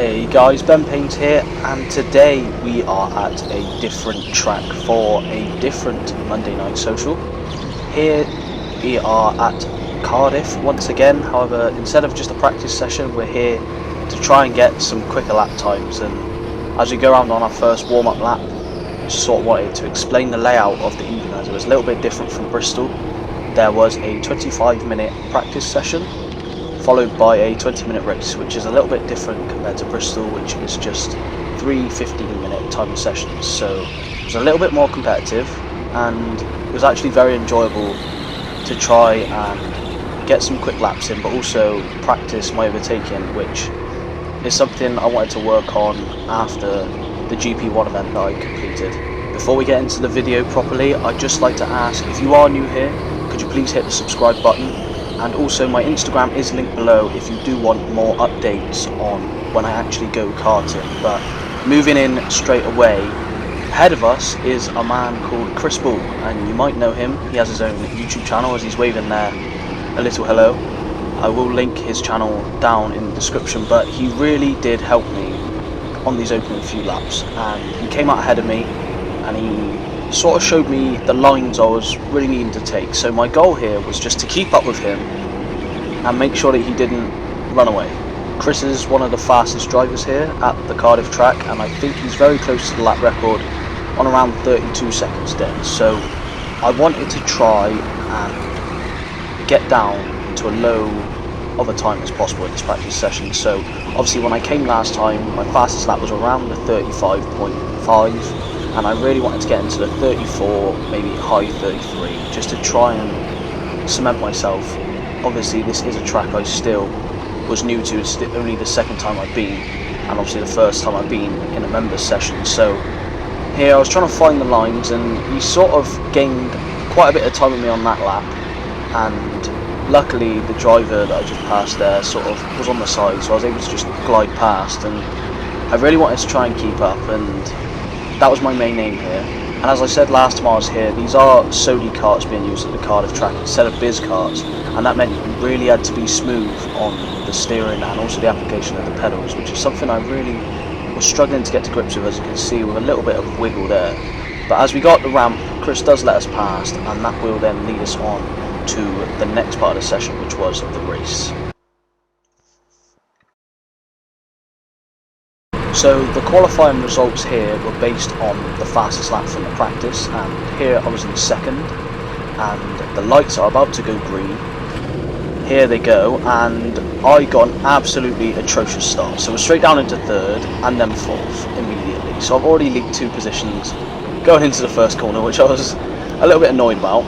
Hey guys, Ben Paint here, and today we are at a different track for a different Monday night social. Here we are at Cardiff once again. However, instead of just a practice session, we're here to try and get some quicker lap times. And as we go around on our first warm-up lap, I just sort of wanted to explain the layout of the evening, as it was a little bit different from Bristol. There was a 25-minute practice session followed by a 20-minute race, which is a little bit different compared to Bristol, which is just 3 15-minute time sessions. So it was a little bit more competitive, and it was actually very enjoyable to try and get some quick laps in, but also practice my overtaking, which is something I wanted to work on after the GP1 event that I completed. Before we get into the video properly, I'd just like to ask, if you are new here, could you please hit the subscribe button? And also my Instagram is linked below if you do want more updates on when I actually go karting. But moving in straight away, ahead of us is a man called Chris Bull, and you might know him. He has his own YouTube channel, as he's waving there a little hello. I will link his channel down in the description, but he really did help me on these opening few laps, and he came out ahead of me and he sort of showed me the lines I was really needing to take. So my goal here was just to keep up with him and make sure that he didn't run away. Chris is one of the fastest drivers here at the Cardiff track, and I think he's very close to the lap record on around 32 seconds dead. So I wanted to try and get down to a low of a time as possible in this practice session. So obviously when I came last time, my fastest lap was around the 35.5, and I really wanted to get into the 34, maybe high 33, just to try and cement myself. Obviously this is a track I still was new to. It's only the second time I've been, and obviously the first time I've been in a members session. So here I was trying to find the lines, and he sort of gained quite a bit of time with me on that lap, and luckily the driver that I just passed there sort of was on the side, so I was able to just glide past, and I really wanted to try and keep up, and that was my main aim here. And as I said last time I was here, these are Sodi karts being used at the Cardiff track instead of Biz karts, and that meant you really had to be smooth on the steering and also the application of the pedals, which is something I really was struggling to get to grips with, as you can see, with a little bit of wiggle there. But as we got the ramp, Chris does let us past, and that will then lead us on to the next part of the session, which was the race. So the qualifying results here were based on the fastest lap from the practice, and here I was in second, and the lights are about to go green. Here they go, and I got an absolutely atrocious start. So we're straight down into third and then fourth immediately. So I've already leaked 2 positions going into the first corner, which I was a little bit annoyed about,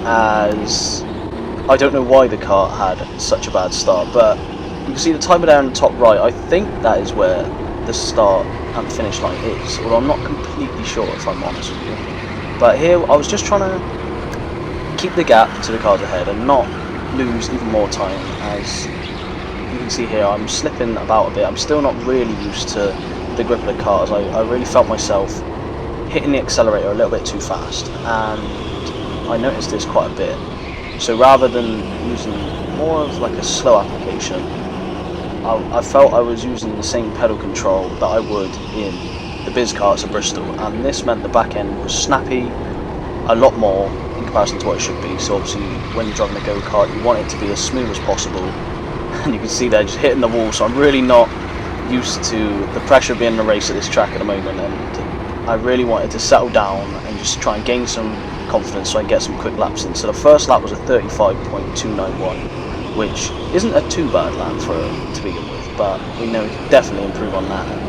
as I don't know why the car had such a bad start. But you can see the timer there in the top right. I think that is where the start and finish line is, although I'm not completely sure, if I'm honest with you. But here I was just trying to keep the gap to the cars ahead and not lose even more time. As you can see here, I'm slipping about a bit. I'm still not really used to the grip of the cars. I really felt myself hitting the accelerator a little bit too fast, and I noticed this quite a bit. So rather than using more of like a slow application, I felt I was using the same pedal control that I would in the Biz karts at Bristol, and this meant the back end was snappy a lot more in comparison to what it should be. So obviously when you're driving a go-kart, you want it to be as smooth as possible, and you can see they're just hitting the wall. So I'm really not used to the pressure of being in a race at this track at the moment, and I really wanted to settle down and just try and gain some confidence so I can get some quick laps in. So the first lap was a 35.291, which isn't a too bad lap to begin with, but we know we can definitely improve on that. And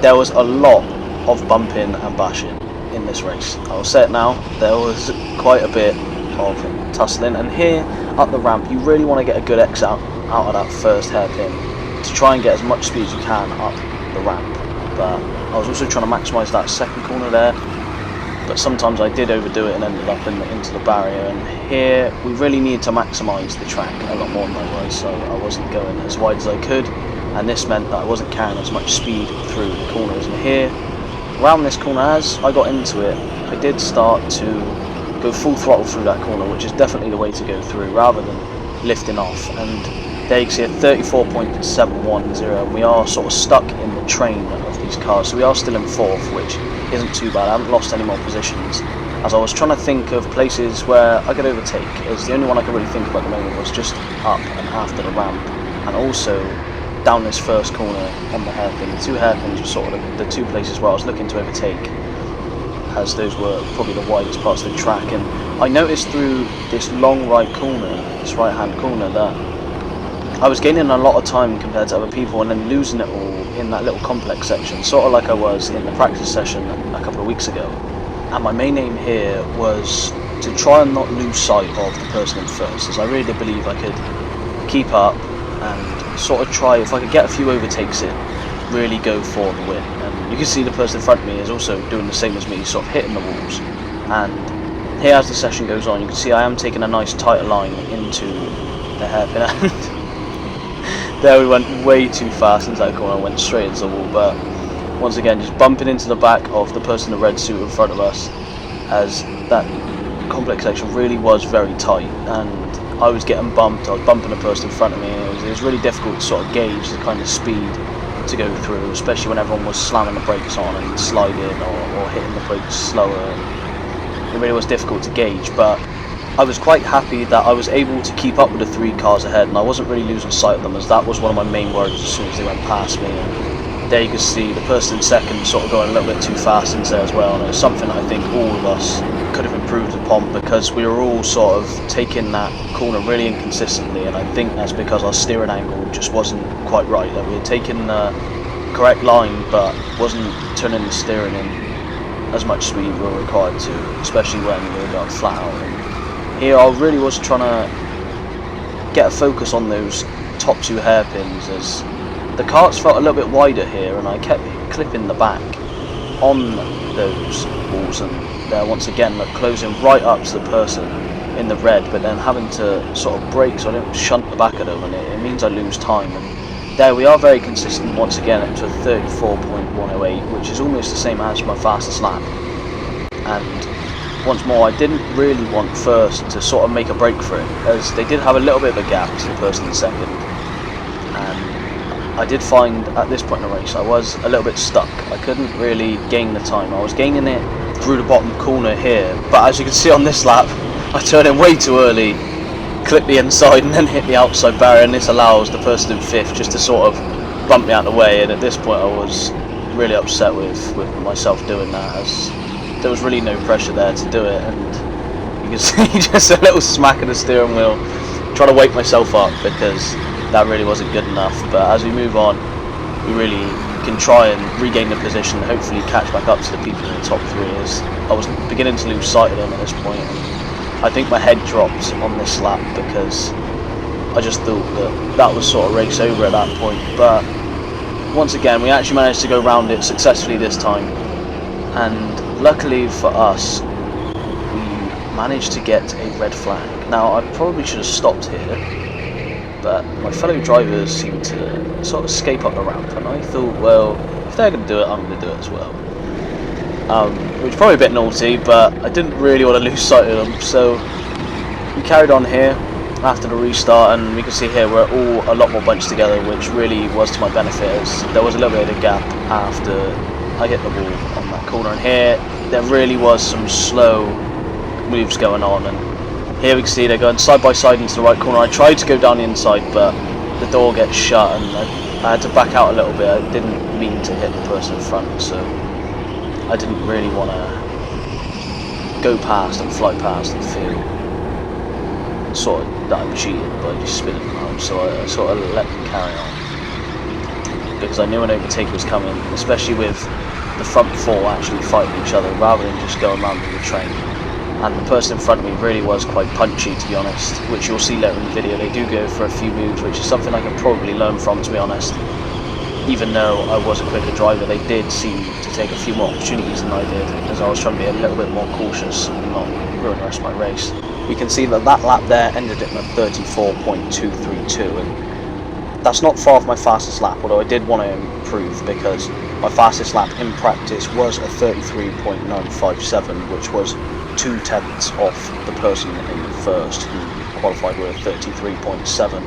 there was a lot of bumping and bashing in this race. I'll say it now, there was quite a bit of tussling, and here up the ramp you really want to get a good exit out of that first hairpin to try and get as much speed as you can up the ramp. But I was also trying to maximise that second corner there, but sometimes I did overdo it and ended up into the barrier. And here we really need to maximise the track a lot more than I was, so I wasn't going as wide as I could, and this meant that I wasn't carrying as much speed through the corners. And here, around this corner, as I got into it, I did start to go full throttle through that corner, which is definitely the way to go through, rather than lifting off. And There you can see a 34.710, and we are sort of stuck in the train of these cars, so we are still in 4th, which isn't too bad. I haven't lost any more positions, as I was trying to think of places where I could overtake, as the only one I could really think of at the moment was just up and after the ramp, and also down this first corner on the hairpin. The 2 hairpins were sort of the 2 places where I was looking to overtake, as those were probably the widest parts of the track. And I noticed through this long right corner, this right hand corner, that I was gaining a lot of time compared to other people and then losing it all in that little complex section, sort of like I was in the practice session a couple of weeks ago. And my main aim here was to try and not lose sight of the person in first, as I really did believe I could keep up and sort of try, if I could get a few overtakes in, really go for the win. And you can see the person in front of me is also doing the same as me, sort of hitting the walls. And here, as the session goes on, you can see I am taking a nice tighter line into the hairpin end. There we went way too fast into that corner, I went straight into the wall, but once again just bumping into the back of the person in the red suit in front of us, as that complex section really was very tight and I was getting bumped. I was bumping the person in front of me, and it was really difficult to sort of gauge the kind of speed to go through, especially when everyone was slamming the brakes on and sliding or hitting the brakes slower. It really was difficult to gauge, but I was quite happy that I was able to keep up with the 3 cars ahead, and I wasn't really losing sight of them, as that was one of my main worries as soon as they went past me. And there you can see the person in second sort of going a little bit too fast into there as well, and it was something that I think all of us could have improved upon, because we were all sort of taking that corner really inconsistently, and I think that's because our steering angle just wasn't quite right, that we had taken the correct line but wasn't turning the steering in as much as we were required to, especially when we were going flat out. And here I really was trying to get a focus on those top 2 hairpins, as the karts felt a little bit wider here, and I kept clipping the back on those walls, and there once again closing right up to the person in the red, but then having to sort of brake so I don't shunt the back of them, and it means I lose time. And there we are very consistent once again up to 34.108, which is almost the same as my fastest lap. And once more, I didn't really want first to sort of make a break for it, as they did have a little bit of a gap to the person in second. And I did find at this point in the race I was a little bit stuck. I couldn't really gain the time. I was gaining it through the bottom corner here, but as you can see on this lap, I turned in way too early, clipped the inside and then hit the outside barrier, and this allows the person in 5th just to sort of bump me out of the way. And at this point I was really upset with myself doing that, as there was really no pressure there to do it, and you can see just a little smack of the steering wheel, trying to wake myself up, because that really wasn't good enough. But as we move on, we really can try and regain the position, and hopefully catch back up to the people in the top 3, as I was beginning to lose sight of them at this point. I think my head dropped on this lap, because I just thought that was sort of race over at that point. But once again, we actually managed to go round it successfully this time, and luckily for us, we managed to get a red flag. Now, I probably should have stopped here, but my fellow drivers seemed to sort of escape up the ramp, and I thought, well, if they're going to do it, I'm going to do it as well. Which is probably a bit naughty, but I didn't really want to lose sight of them, so we carried on here after the restart, and we can see here we're all a lot more bunched together, which really was to my benefit, as there was a little bit of a gap after I hit the wall on that corner. And here there really was some slow moves going on, and here we can see they're going side by side into the right corner. I tried to go down the inside, but the door gets shut and I had to back out a little bit. I didn't mean to hit the person in front, so I didn't really want to go past and fly past and feel sort of that I'm cheating by just spinning around. So I sort of let them carry on, because I knew an overtake was coming, especially with the front 4 actually fighting each other rather than just going around with the train. And the person in front of me really was quite punchy, to be honest, which you'll see later in the video. They do go for a few moves, which is something I can probably learn from, to be honest. Even though I was a quicker driver, they did seem to take a few more opportunities than I did, as I was trying to be a little bit more cautious and not ruin the rest of my race. We can see that lap there ended in a 34.232, and that's not far off my fastest lap, although I did want to improve, because my fastest lap in practice was a 33.957, which was 2/10 off the person in first, who qualified with a 33.7,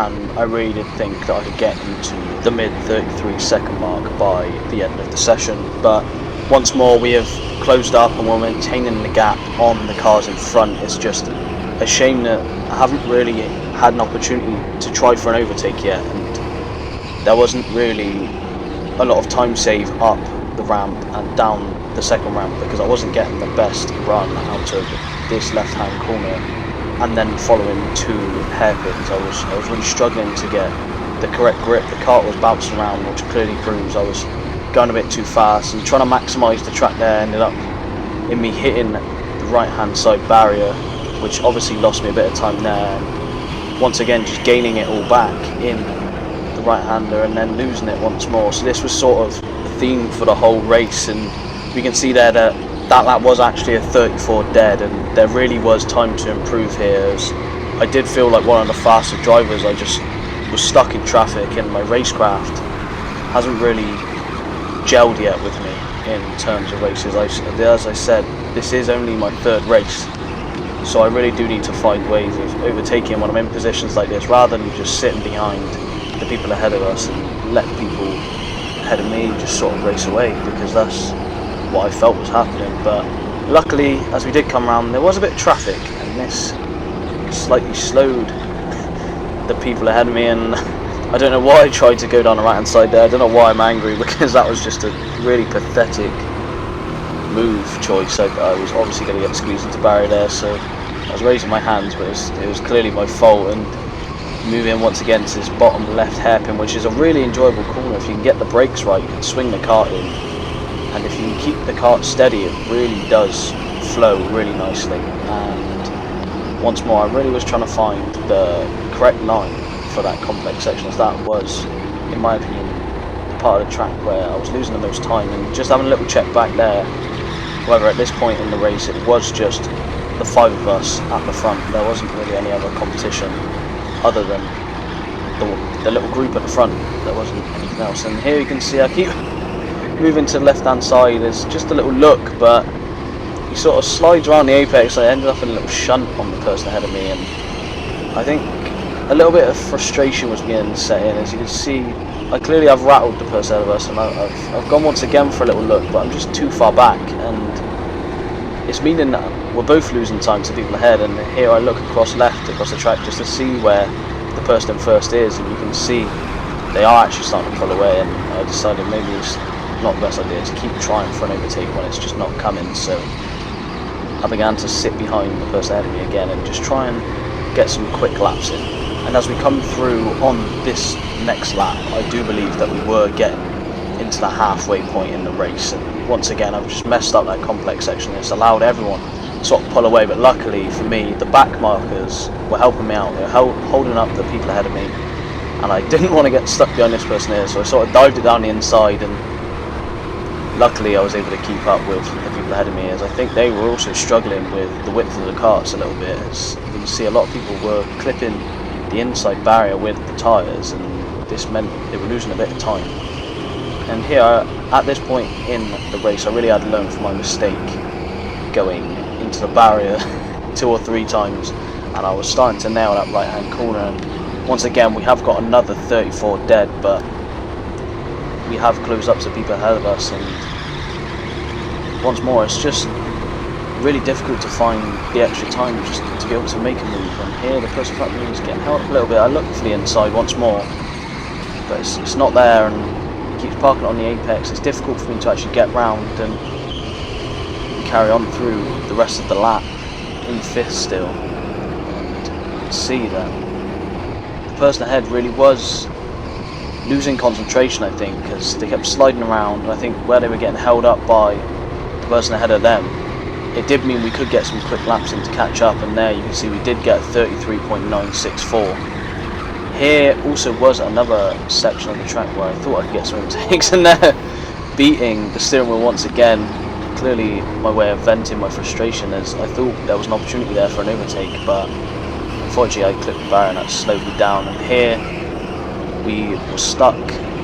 and I really did think that I could get into the mid 33 second mark by the end of the session, but once more we have closed up and we're maintaining the gap on the cars in front. It's just a shame that I haven't really had an opportunity to try for an overtake yet, and there wasn't really a lot of time save up the ramp and down the second ramp because I wasn't getting the best run out of this left hand corner, and then following 2 hairpins I was really struggling to get the correct grip. The kart was bouncing around, which clearly proves I was going a bit too fast, and trying to maximise the track there ended up in me hitting the right hand side barrier, which obviously lost me a bit of time there. Once again just gaining it all back in the right hander and then losing it once more. So this was sort of the theme for the whole race, and we can see there that lap was actually a 34 dead, and there really was time to improve here, as I did feel like one of the faster drivers. I just was stuck in traffic, and my racecraft hasn't really gelled yet with me in terms of races. As I said, this is only my 3rd race, so I really do need to find ways of overtaking when I'm in positions like this, rather than just sitting behind the people ahead of us and let people ahead of me just sort of race away, because that's what I felt was happening. But luckily, as we did come around, there was a bit of traffic, and this slightly slowed the people ahead of me, and I don't know why I tried to go down the right hand side there. I don't know why I'm angry, because that was just a really pathetic move choice. I was obviously going to get squeezed into barrier there, so I was raising my hands, but it was clearly my fault. And moving once again to this bottom left hairpin, which is a really enjoyable corner. If you can get the brakes right, you can swing the kart in, and if you can keep the kart steady, it really does flow really nicely. And once more, I really was trying to find the correct line for that complex section, as that was, in my opinion, the part of the track where I was losing the most time. And just having a little check back there, however, at this point in the race it was just the 5 of us at the front. There wasn't really any other competition other than the little group at the front. There wasn't anything else. And here you can see I keep moving to the left hand side. There's just a little look, but he sort of slides around the apex. I ended up in a little shunt on the person ahead of me, and I think a little bit of frustration was beginning to set in. As you can see, I clearly have rattled the person ahead of us, and I've gone once again for a little look, but I'm just too far back, and it's meaning that we're both losing time to people ahead. And here I look across the track just to see where the person in first is, and you can see they are actually starting to pull away, and I decided maybe it's not the best idea to keep trying for an overtake when it's just not coming. So I began to sit behind the person ahead of me again and just try and get some quick laps in. And as we come through on this next lap, I do believe that we were getting into the halfway point in the race, and once again I've just messed up that complex section. It's allowed everyone to sort of pull away, but luckily for me the back markers were helping me out. They were holding up the people ahead of me, and I didn't want to get stuck behind this person here, so I sort of dived it down the inside, and luckily I was able to keep up with the people ahead of me, as I think they were also struggling with the width of the karts a little bit. As you can see, a lot of people were clipping the inside barrier with the tyres, and this meant they were losing a bit of time. And here, at this point in the race, I really had to learn from my mistake going into the barrier 2 or 3 times, and I was starting to nail that right hand corner. And once again we have got another 34 dead, but we have closed up to people ahead of us, and once more it's just really difficult to find the extra time just to be able to make a move. And here the person in front of me is getting held up a little bit. I look for the inside once more, but it's not there, and he keeps parking on the apex. It's difficult for me to actually get round and carry on through the rest of the lap in 5th still. And you can see that the person ahead really was losing concentration, I think, because they kept sliding around, and I think where they were getting held up by the person ahead of them, it did mean we could get some quick laps in to catch up. And there you can see we did get a 33.964. Here also was another section of the track where I thought I could get some overtakes, and there, beating the steering wheel once again, clearly my way of venting my frustration, as I thought there was an opportunity there for an overtake, but unfortunately I clipped the barrier and that slowed me down. And here we were stuck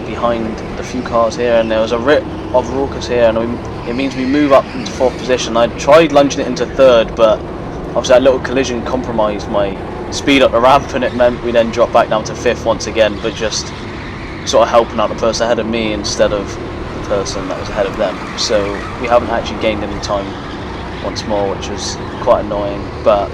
behind the few cars here, and there was a rip of raucous here, and it means we move up into 4th position. I tried lunging it into 3rd, but obviously that little collision compromised my speed up the ramp, and it meant we then dropped back down to 5th once again, but just sort of helping out the person ahead of me instead of the person that was ahead of them. So we haven't actually gained any time once more, which was quite annoying, but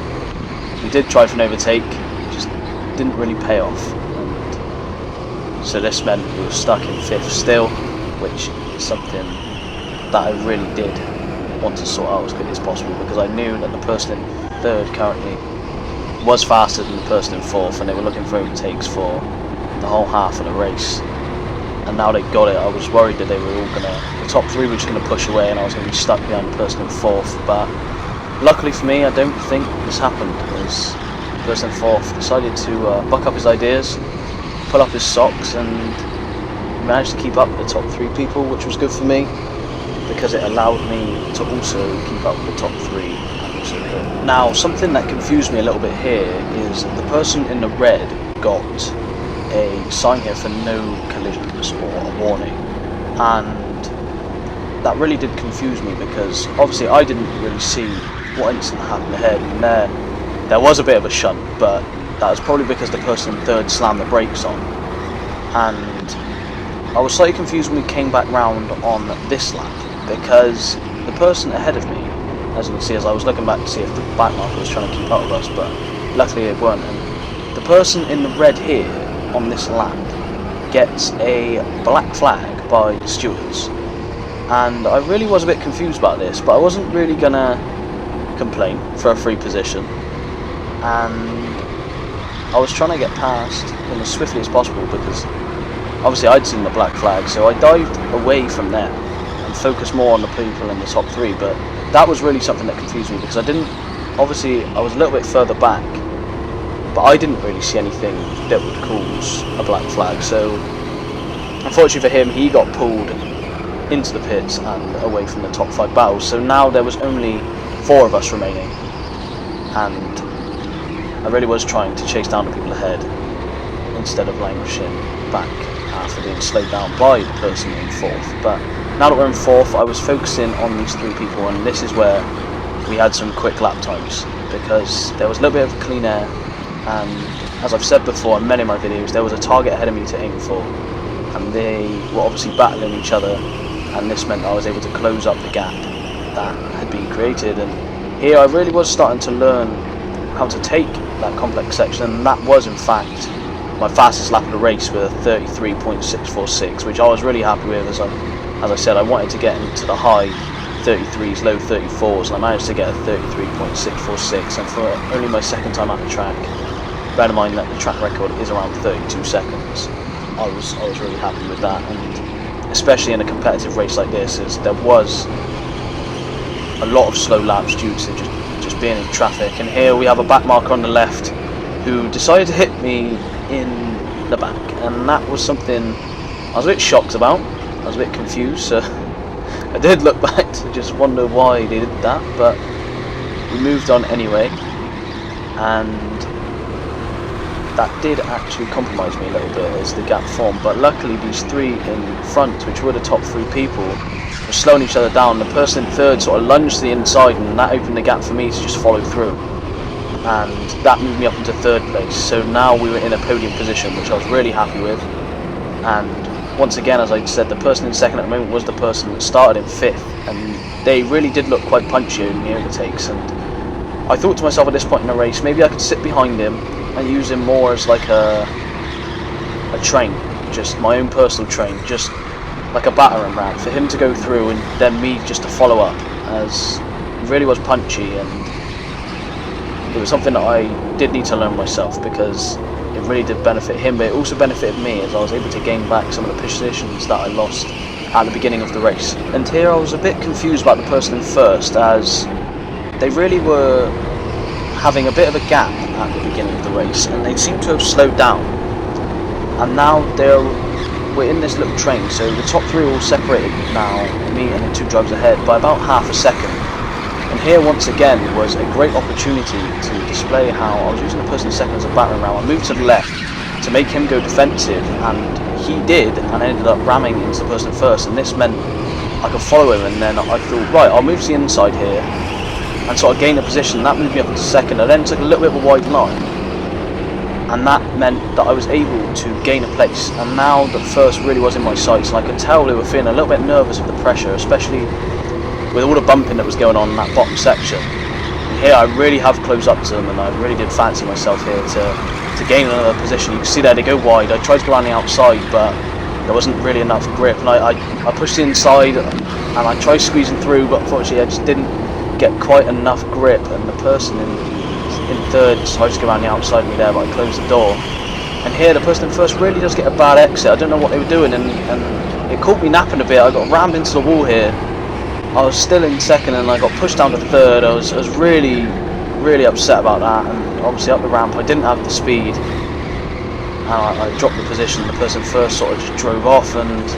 we did try for an overtake, just didn't really pay off. And so this meant we were stuck in 5th still, which is something that I really did want to sort out as quickly as possible, because I knew that the person in 3rd currently was faster than the person in 4th, and they were looking for overtakes for the whole half of the race. And now they got it, I was worried that they were all the top 3 were just going to push away and I was going to be stuck behind the person in 4th, but luckily for me I don't think this happened, as the person in 4th decided to buck up his ideas, pull up his socks, and managed to keep up with the top 3 people, which was good for me, because it allowed me to also keep up with the top 3 and also hit. Now, something that confused me a little bit here is the person in the red got a sign here for no collisions or a warning, and that really did confuse me, because obviously I didn't really see what incident happened ahead, and there was a bit of a shunt, but that was probably because the person in 3rd slammed the brakes on, and I was slightly confused when we came back round on this lap, because the person ahead of me, as you can see, as I was looking back to see if the back marker was trying to keep up with us, but luckily it weren't, and the person in the red here on this lap gets a black flag by the stewards, and I really was a bit confused about this, but I wasn't really gonna complain for a free position, and I was trying to get past him as swiftly as possible, because obviously I'd seen the black flag, so I dived away from there and focused more on the people in the top 3, but that was really something that confused me, because I was a little bit further back, but I didn't really see anything that would cause a black flag, so unfortunately for him, he got pulled into the pits and away from the top 5 battles, so now there was only 4 of us remaining, and I really was trying to chase down the people ahead instead of languishing back after being slowed down by the person in 4th. But now that we're in 4th, I was focusing on these 3 people, and this is where we had some quick lap times, because there was a little bit of clean air, and as I've said before in many of my videos, there was a target ahead of me to aim for, and they were obviously battling each other, and this meant I was able to close up the gap that had been created. And here I really was starting to learn how to take that complex section, and that was in fact my fastest lap of the race with a 33.646, which I was really happy with. As I said, I wanted to get into the high 33s, low 34s, and I managed to get a 33.646, and for only my 2nd time at the track, bear in mind that the track record is around 32 seconds, I was really happy with that. And especially in a competitive race like this, as there was a lot of slow laps due to just being in traffic. And here we have a back marker on the left who decided to hit me in the back, and that was something I was a bit shocked about. I was a bit confused, so I did look back to just wonder why they did that, but we moved on anyway, and that did actually compromise me a little bit as the gap formed. But luckily these 3 in front, which were the top 3 people, were slowing each other down. The person in 3rd sort of lunged to the inside, and that opened the gap for me to just follow through, and that moved me up into 3rd place. So now we were in a podium position, which I was really happy with. And once again, as I said, the person in 2nd at the moment was the person that started in 5th, and they really did look quite punchy in the overtakes. And I thought to myself at this point in the race, maybe I could sit behind him and use him more as like a train, just my own personal train, just like a battering ram for him to go through, and then me just to follow up, as he really was punchy. And it was something that I did need to learn myself, because it really did benefit him, but it also benefited me, as I was able to gain back some of the positions that I lost at the beginning of the race. And here I was a bit confused about the person in 1st, as they really were having a bit of a gap at the beginning of the race, and they seem to have slowed down, and now we're in this little train, so the top 3 are all separated now, me and the 2 drivers ahead, by about half a second. And here once again was a great opportunity to display how I was using the person in 2nd as a battering ram. I moved to the left to make him go defensive, and he did, and I ended up ramming into the person in 1st, and this meant I could follow him. And then I thought, right, I'll move to the inside here and sort of gain a position. That moved me up into 2nd. I then took a little bit of a wide line, and that meant that I was able to gain a place. And now the first really was in my sights, and I could tell they were feeling a little bit nervous with the pressure, especially with all the bumping that was going on in that bottom section. And here I really have closed up to them, and I really did fancy myself here to gain another position. You can see there they go wide. I tried to go around the outside, but there wasn't really enough grip, and I pushed the inside and I tried squeezing through, but unfortunately I just didn't get quite enough grip, and the person in third decided to go around the outside of me there, but I closed the door. And here the person in first really does get a bad exit. I don't know what they were doing, and it caught me napping a bit. I got rammed into the wall here. I was still in second and I got pushed down to third. I was really upset about that, and obviously up the ramp I didn't have the speed. I dropped the position. The person first sort of just drove off, and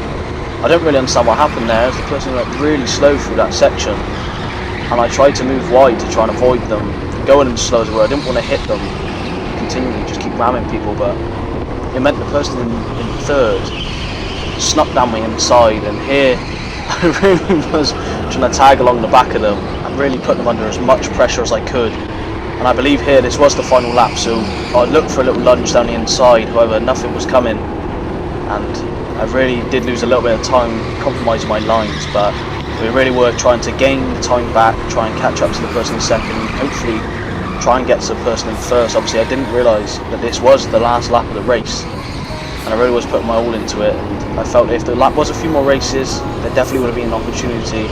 I don't really understand what happened there, as the person went really slow through that section, and I tried to move wide to try and avoid them going as slow as they were. I didn't want to hit them continually, just keep ramming people, but it meant the person in third snuck down my inside, and here I really was trying to tag along the back of them and really put them under as much pressure as I could. And I believe here this was the final lap, so I looked for a little lunge down the inside, however nothing was coming, and I really did lose a little bit of time compromising my lines, but we really were trying to gain time back, try and catch up to the person in second, hopefully try and get to the person in first. Obviously I didn't realise that this was the last lap of the race, and I really was putting my all into it, and I felt if the lap was a few more races, there definitely would have been an opportunity,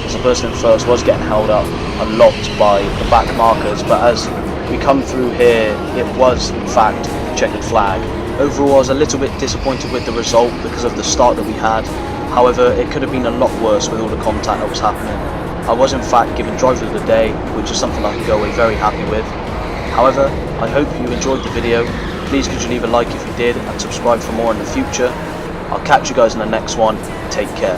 as the person in first was getting held up a lot by the back markers. But as we come through here, it was in fact checkered flag. Overall I was a little bit disappointed with the result because of the start that we had. However, it could have been a lot worse with all the contact that was happening. I was in fact given driver of the day, which is something I can go away very happy with. However, I hope you enjoyed the video. Please could you leave a like if you did, and subscribe for more in the future. I'll catch you guys in the next one. Take care.